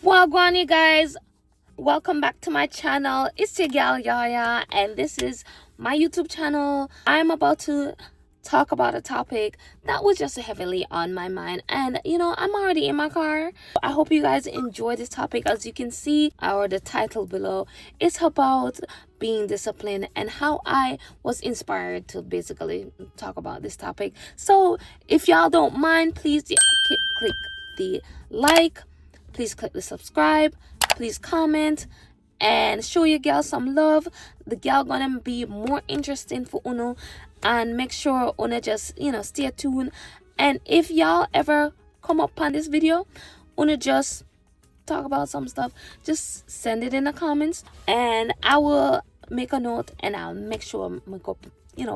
Wagwan, you guys, welcome back to my channel. It's your gal Yaya, and this is my YouTube channel. I'm about to talk about a topic that was just heavily on my mind, and I'm already in my car. I hope you guys enjoy this topic. As you can see, the title below, it's about being disciplined and how I was inspired to basically talk about this topic. So if y'all don't mind, please click the like, please click the subscribe, please comment and show your girl some love. The girl gonna be more interesting for Uno, and make sure Uno just stay tuned. And if y'all ever come up on this video, Uno just talk about some stuff, just send it in the comments and I will make a note and I'll make sure I go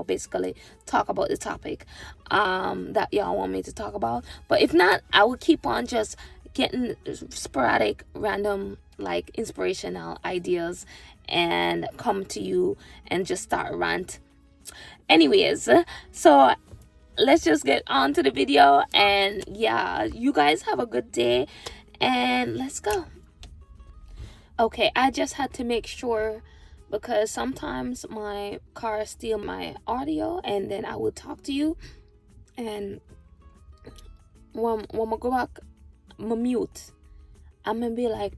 basically talk about the topic that y'all want me to talk about. But if not, I will keep on just getting sporadic random like inspirational ideas and come to you and just start rant. Anyways, so let's just get on to the video, and yeah, you guys have a good day and let's go. Okay, I just had to make sure because sometimes my car steal my audio and then I will talk to you, and when I go back my mute, I'm gonna be like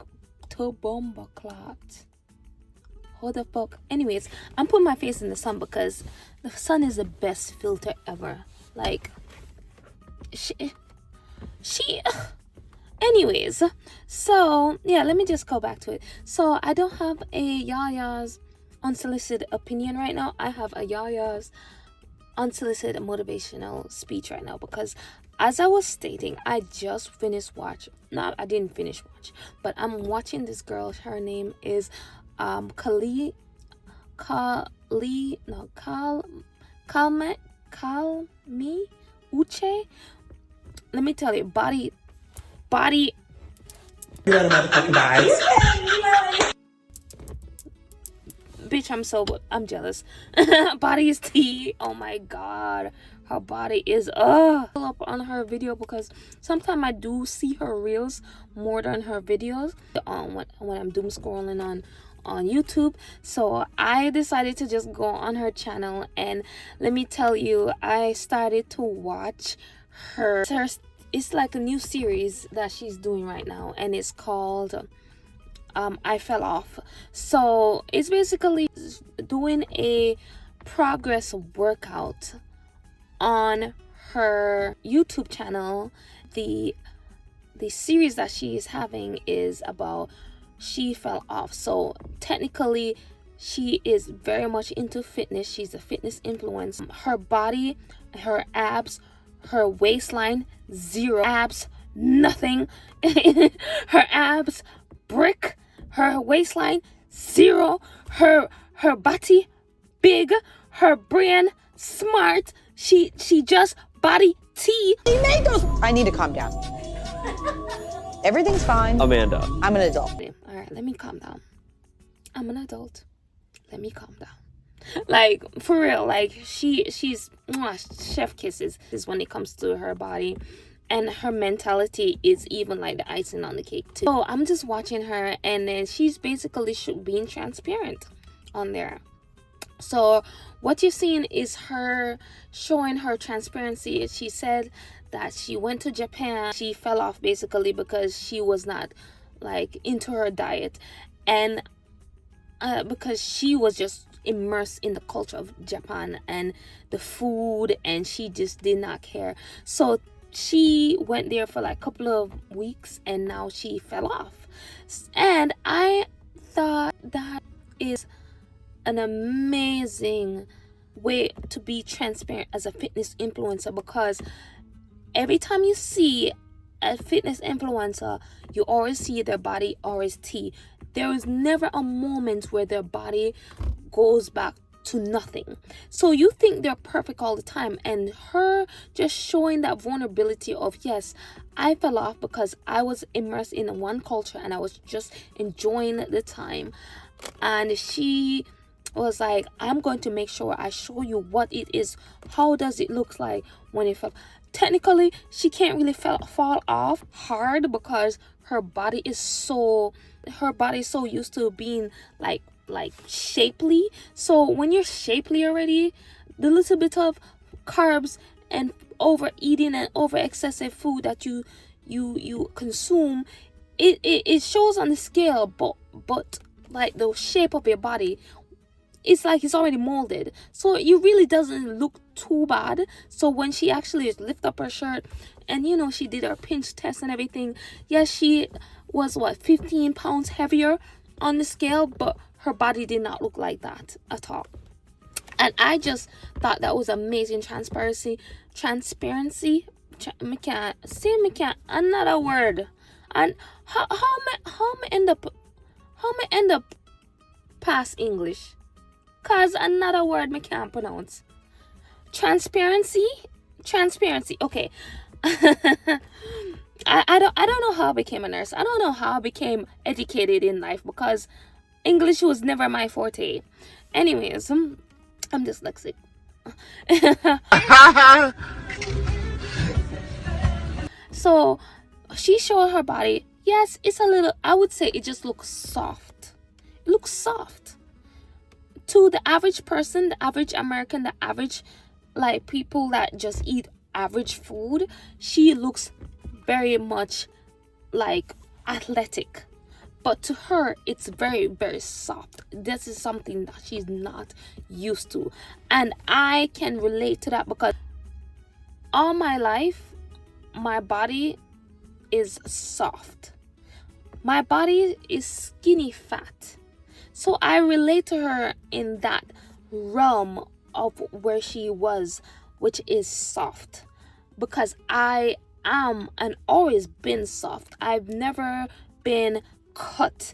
𝗕𝗠𝗟𝗬𝗦. How the fuck? Anyways, I'm putting my face in the sun because the sun is the best filter ever. Like she anyways, so yeah, let me just go back to it. So I don't have a Yaya's unsolicited opinion right now. I have a Yaya's unsolicited motivational speech right now, because as I was stating, I just finished watch. No, I didn't finish watch, but I'm watching this girl. Her name is 𝗘𝗠𝗟𝗬𝗦. Let me tell you, body. You out of motherfucking vibes. Bitch, I'm jealous. Body is tea. Oh my god, her body is up on her video, because sometimes I do see her reels more than her videos when I'm doom scrolling on YouTube. So I decided to just go on her channel, and let me tell you, I started to watch her. It's like a new series that she's doing right now, and it's called I Fell Off. So it's basically doing a progress workout on her YouTube channel. The series that she is having is about she fell off. So technically she is very much into fitness. She's a fitness influencer. Her body, her abs, her waistline, zero abs, nothing. Her abs, brick. Her waistline, zero. Her body, big. Her brain, smart. She just body tea. He made those. I need to calm down. Everything's fine. Amanda, I'm an adult. All right, let me calm down. I'm an adult. Let me calm down. Like, for real, like she's chef kisses is when it comes to her body, and her mentality is even like the icing on the cake too. So I'm just watching her, and then she's basically being transparent on there. So what you're seeing is her showing her transparency. She said that she went to Japan. She fell off basically because she was not like into her diet, and because she was just immersed in the culture of Japan and the food, and she just did not care. So she went there for like a couple of weeks, and now she fell off. And I thought that is an amazing way to be transparent as a fitness influencer, because every time you see a fitness influencer, you always see their body always tea. There is never a moment where their body goes back to nothing. So you think they're perfect all the time, and her just showing that vulnerability of, yes, I fell off because I was immersed in one culture and I was just enjoying the time, and she was like, I'm going to make sure I show you what it is. How does it look like when it fell? technically she can't really fall off hard because her body is so used to being like shapely. So when you're shapely already, the little bit of carbs and overeating and over excessive food that you consume, it shows on the scale, but like the shape of your body, it's like it's already molded, so it really doesn't look too bad. So when she actually lift up her shirt and she did her pinch test and everything, yes, she was 15 pounds heavier on the scale, but her body did not look like that at all. And I just thought that was amazing transparency. Me can't another word. And how me end up past English, cause another word me can't pronounce. Transparency. Okay. I don't know how I became a nurse. I don't know how I became educated in life, because English was never my forte. Anyways, I'm dyslexic. So she showed her body. Yes, it's a little, I would say it just looks soft. It looks soft to the average person, the average American, the average like people that just eat average food. She looks very much like athletic, but to her it's very, very soft. This is something that she's not used to, and I can relate to that because all my life my body is soft. My body is skinny fat. So I relate to her in that realm of where she was, which is soft, because I am and always been soft. I've never been cut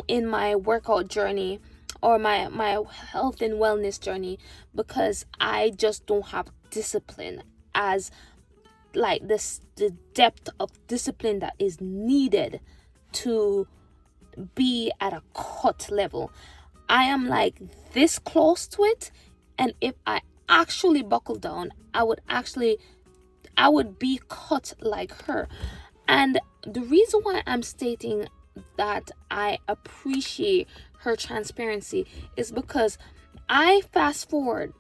in my workout journey or my health and wellness journey, because I just don't have discipline as like this, the depth of discipline that is needed to be at a cut level. I am like this close to it, and if I actually buckle down, I would be cut like her. And the reason why I'm stating that I appreciate her transparency is because I fast forward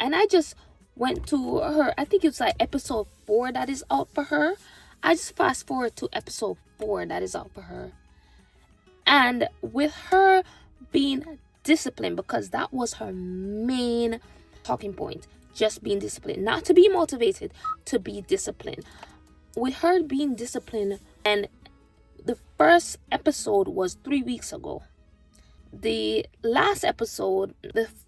and I just went to her, I think it's like episode 4 that is out for her. I just fast forward to episode 4 that is out for her. And with her being disciplined, because that was her main talking point, just being disciplined, not to be motivated, to be disciplined. With her being disciplined, and the first episode was 3 weeks ago. The last episode,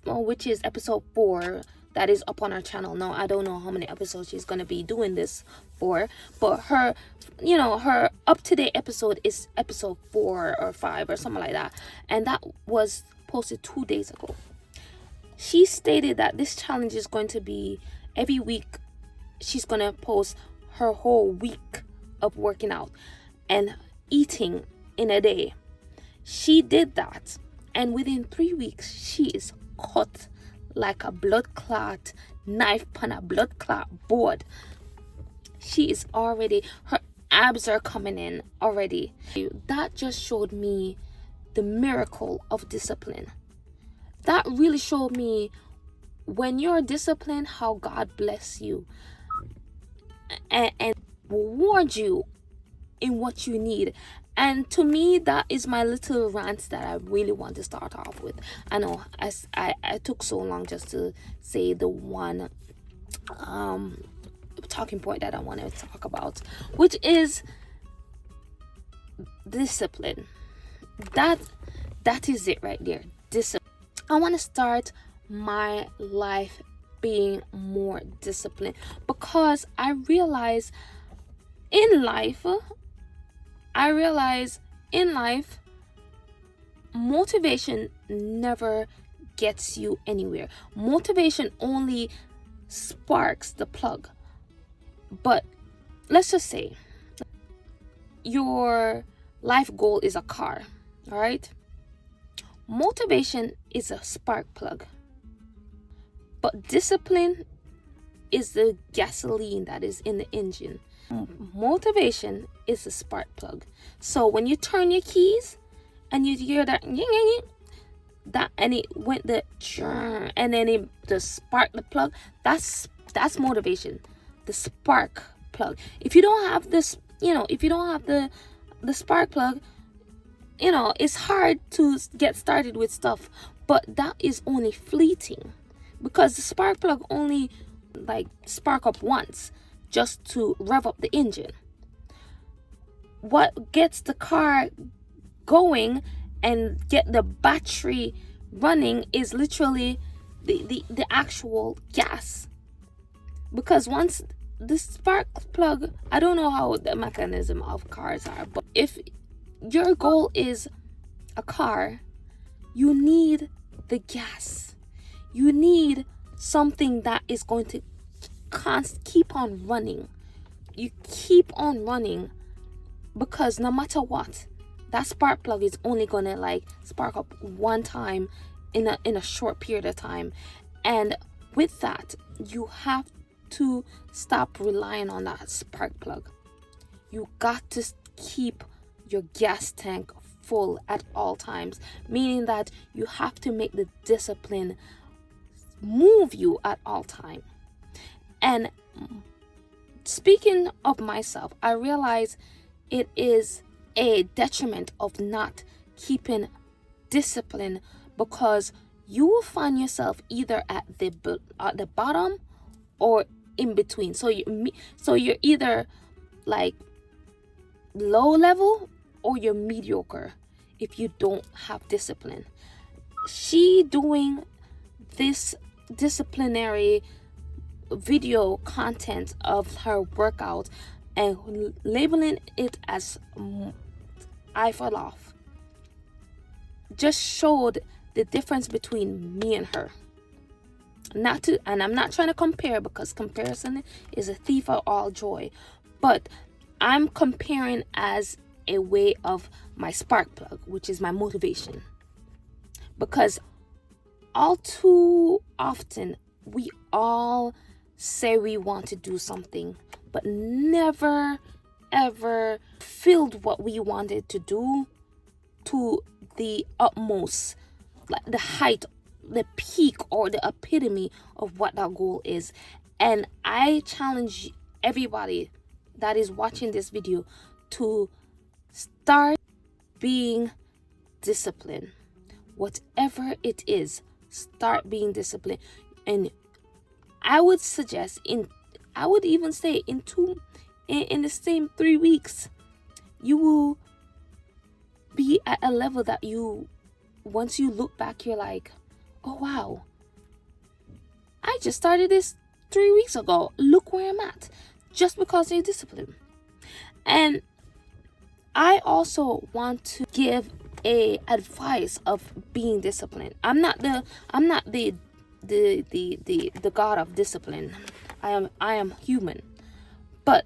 which is episode 4, that is up on our channel now. I don't know how many episodes she's gonna be doing this for, but her, her up-to-date episode is episode 4 or 5 or something like that, and that was posted 2 days ago. She stated that this challenge is going to be every week. She's gonna post her whole week of working out and eating in a day. She did that, and within 3 weeks she is cut like a blood clot knife on a blood clot board. She is already, her abs are coming in already. That just showed me the miracle of discipline. That really showed me when you're disciplined, how God bless you and reward you in what you need. And to me, that is my little rant that I really want to start off with. I know I took so long just to say the one talking point that I want to talk about, which is discipline. That is it right there. Discipline. I want to start my life being more disciplined, because I realize in life, motivation never gets you anywhere. Motivation only sparks the plug. But let's just say your life goal is a car, all right? Motivation is a spark plug, but discipline is the gasoline that is in the engine. Motivation is the spark plug. So when you turn your keys and you hear that and it went and then the spark the plug, that's motivation, the spark plug. If you don't have this, if you don't have the spark plug, it's hard to get started with stuff. But that is only fleeting, because the spark plug only like spark up once just to rev up the engine. What gets the car going and get the battery running is literally the actual gas. Because once the spark plug, I don't know how the mechanism of cars are, but if your goal is a car, you need the gas. You need something that is going to keep on running. You keep on running, because no matter what, that spark plug is only gonna like spark up one time in a short period of time. And with that, you have to stop relying on that spark plug. You got to keep your gas tank full at all times, meaning that you have to make the discipline move you at all time. And speaking of myself, I realize it is a detriment of not keeping discipline, because you will find yourself either at the bottom or in between. So you're either like low level or you're mediocre if you don't have discipline. She doing this disciplinary video content of her workout and labeling it as I fall off just showed the difference between me and her. And I'm not trying to compare, because comparison is a thief of all joy, but I'm comparing as a way of my spark plug, which is my motivation. Because all too often we all say we want to do something, but never ever filled what we wanted to do to the utmost, like the height, the peak, or the epitome of what that goal is. And I challenge everybody that is watching this video to start being disciplined. Whatever it is, start being disciplined. And I would suggest I would even say in the same 3 weeks, you will be at a level that once you look back, you're like, oh wow, I just started this 3 weeks ago. Look where I'm at, just because you're disciplined. And I also want to give a advice of being disciplined. I'm not the god of discipline. I am human. But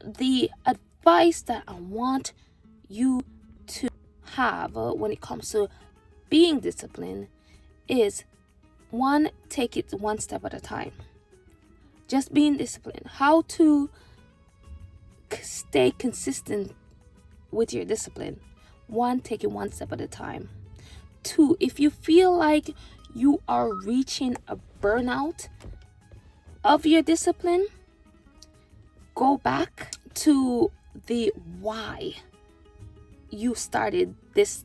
the advice that I want you to have when it comes to being disciplined is, one, take it one step at a time. Just being disciplined. How to stay consistent with your discipline. One, take it one step at a time. Two, if you feel like you are reaching a burnout of your discipline, go back to the why you started this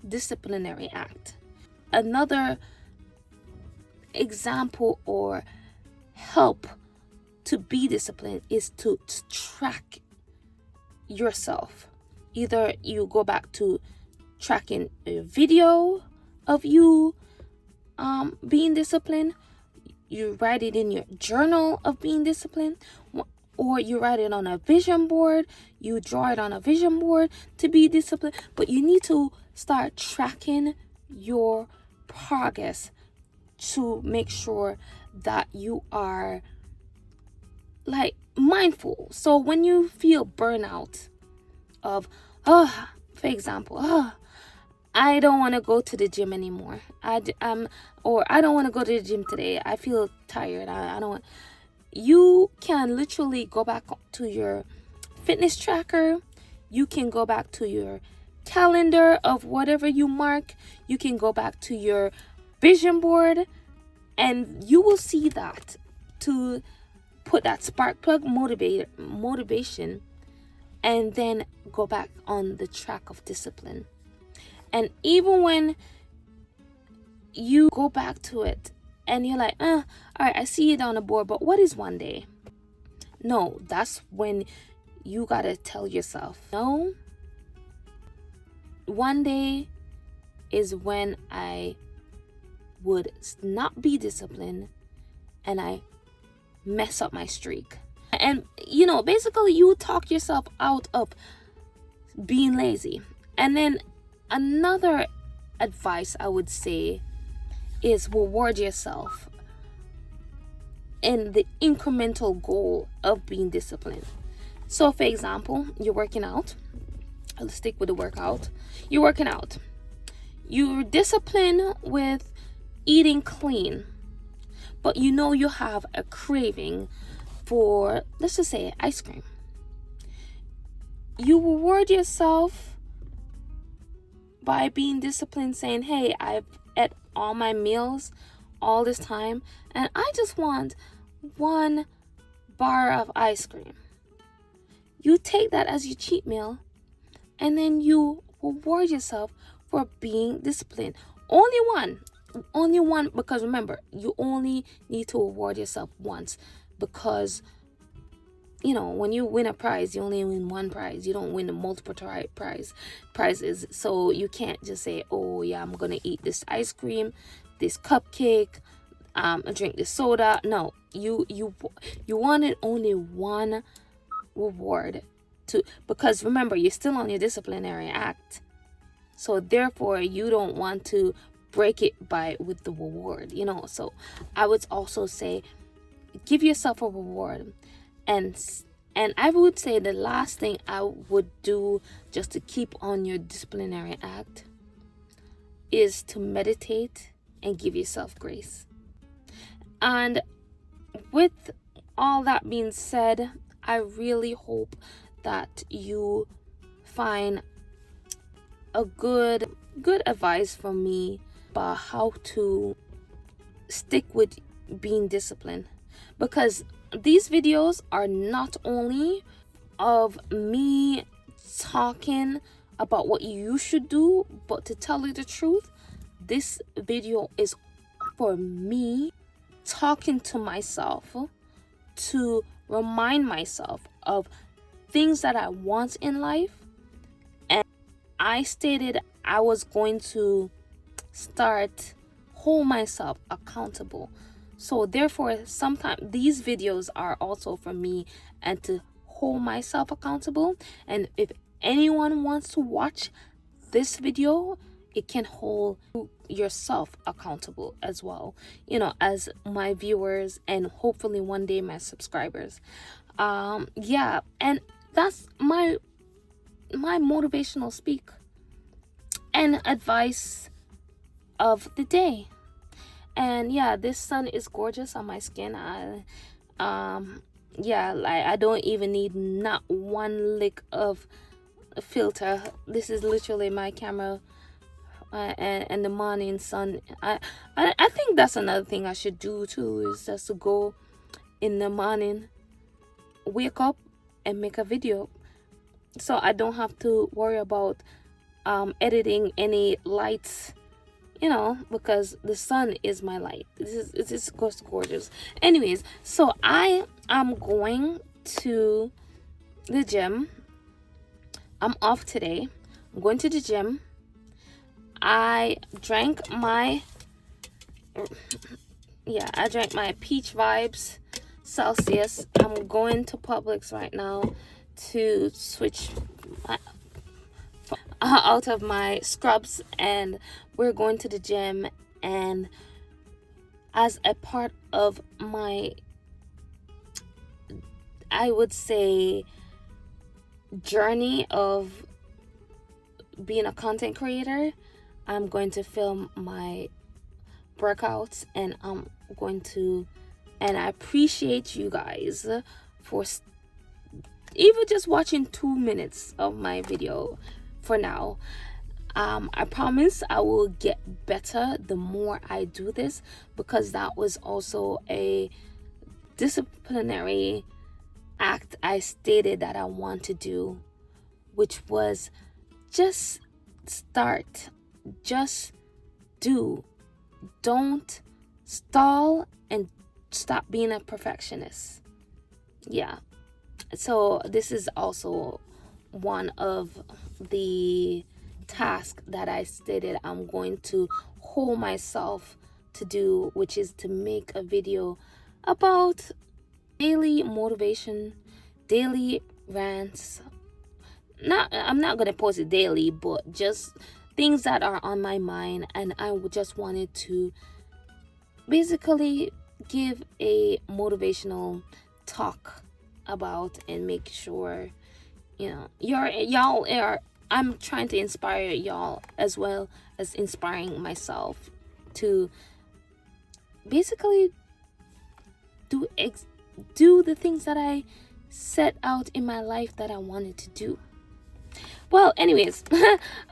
disciplinary act. Another example or help to be disciplined is to track yourself. Either you go back to tracking a video of you being disciplined, you write it in your journal of being disciplined, or you write it on a vision board, you draw it on a vision board to be disciplined. But you need to start tracking your progress to make sure that you are like mindful. So when you feel burnout of, for example, I don't want to go to the gym anymore. Or I don't want to go to the gym today. I feel tired. I don't want. you can literally go back to your fitness tracker. You can go back to your calendar of whatever you mark. You can go back to your vision board, and you will see that to put that spark plug motivation, and then go back on the track of discipline. And even when you go back to it and you're like, all right, I see it on the board, but what is one day? No, that's when you gotta tell yourself, no, one day is when I would not be disciplined and I mess up my streak. And basically you talk yourself out of being lazy. And then another advice I would say is reward yourself in the incremental goal of being disciplined. So for example, you're working out. I'll stick with the workout. You're working out. You're disciplined with eating clean, but you have a craving for, let's just say, ice cream. You reward yourself by being disciplined, saying, hey, I've ate all my meals all this time and I just want one bar of ice cream. You take that as your cheat meal, and then you reward yourself for being disciplined. Only one, because remember, you only need to reward yourself once, because when you win a prize, you only win one prize. You don't win the multiple prizes. So you can't just say, oh yeah, I'm gonna eat this ice cream, this cupcake, drink this soda. No, you wanted only one reward because remember, you're still on your disciplinary act. So therefore, you don't want to break it with the reward. So I would also say, give yourself a reward. And I would say the last thing I would do just to keep on your disciplinary act is to meditate and give yourself grace. And with all that being said, I really hope that you find a good advice from me about how to stick with being disciplined, because these videos are not only of me talking about what you should do, but to tell you the truth, this video is for me talking to myself to remind myself of things that I want in life. And I stated I was going to start hold myself accountable. So therefore, sometimes these videos are also for me and to hold myself accountable. And if anyone wants to watch this video, it can hold yourself accountable as well, as my viewers and hopefully one day my subscribers. And that's my motivational speak and advice of the day. And yeah, this sun is gorgeous on my skin. I don't even need not one lick of filter. This is literally my camera and the morning sun. I think that's another thing I should do too, is just to go in the morning, wake up and make a video, so I don't have to worry about editing any lights, because the sun is my light. This is just gorgeous. Anyways, so I am going to the gym. I'm off today. I'm going to the gym. I drank my Peach Vibes Celsius. I'm going to Publix right now to switch out of my scrubs, and we're going to the gym. And as a part of my, I would say, journey of being a content creator, I'm going to film my workouts and I'm going to and I appreciate you guys for even just watching 2 minutes of my video for now. I promise I will get better the more I do this, because that was also a disciplinary act I stated that I want to do, which was just start, just do. Don't stall and stop being a perfectionist. Yeah, so this is also one of the tasks that I stated I'm going to hold myself to do, which is to make a video about daily motivation, daily rants. I'm not gonna post it daily, but just things that are on my mind, and I just wanted to basically give a motivational talk about and make sure, you know, y'all are, I'm trying to inspire y'all as well as inspiring myself to basically do the things that I set out in my life that I wanted to do. Well, anyways,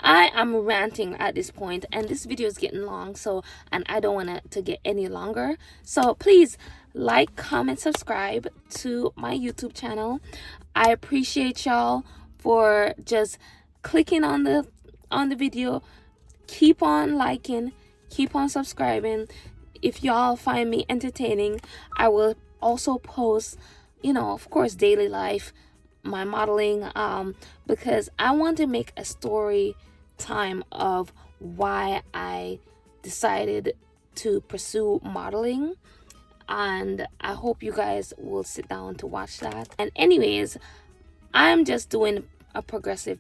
I am ranting at this point, and this video is getting long, so, and I don't want it to get any longer. So please like, comment, subscribe to my YouTube channel. I appreciate y'all for just clicking on the video. Keep on liking, keep on subscribing. If y'all find me entertaining, I will also post, you know, of course, daily life, my modeling, because I want to make a story time of why I decided to pursue modeling, and I hope you guys will sit down to watch that. And anyways, I'm just doing a progressive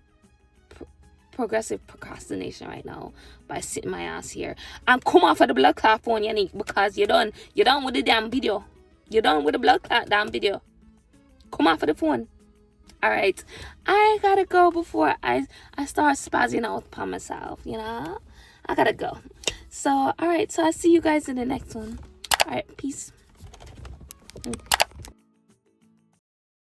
procrastination right now by sitting my ass here and come off of the blood clot phone, Yannick, because you're done with the damn video. You're done with the blood clot damn video. Come off of the phone. All right, I gotta go before I start spazzing out upon myself, you know. I gotta go. So all right, so I'll see you guys in the next one. All right, peace.